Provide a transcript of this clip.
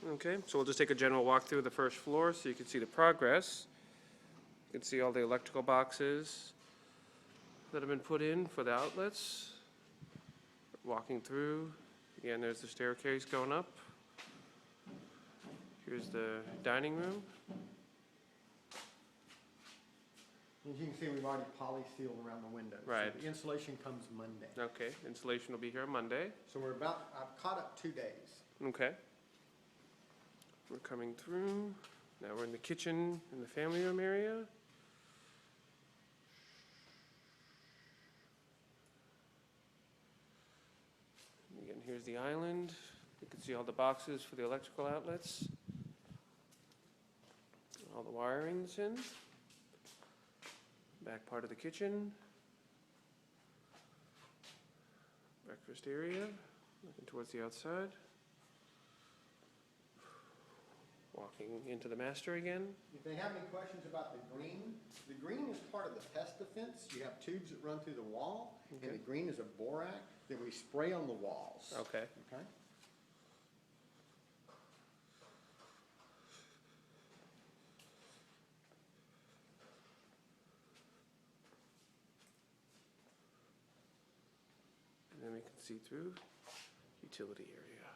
Okay, so we'll just take a general walk through the first floor so you can see the progress. You can see all the electrical boxes that have been put in for the outlets. Walking through, again, there's the staircase going up. Here's the dining room. As you can see, we've already poly-sealed around the windows. Right. So the installation comes Monday. Okay, installation will be here on Monday. So I've caught up 2 days. Okay. We're coming through. Now we're in the kitchen in the family room area. Again, here's the island. You can see all the boxes for the electrical outlets. All the wiring's in. Back part of the kitchen. Breakfast area, looking towards the outside. Walking into the master again. If they have any questions about the green is part of the pest defense. You have tubes that run through the wall, Okay. and the green is a borax that we spray on the walls. Okay. Okay? And then we can see through utility area.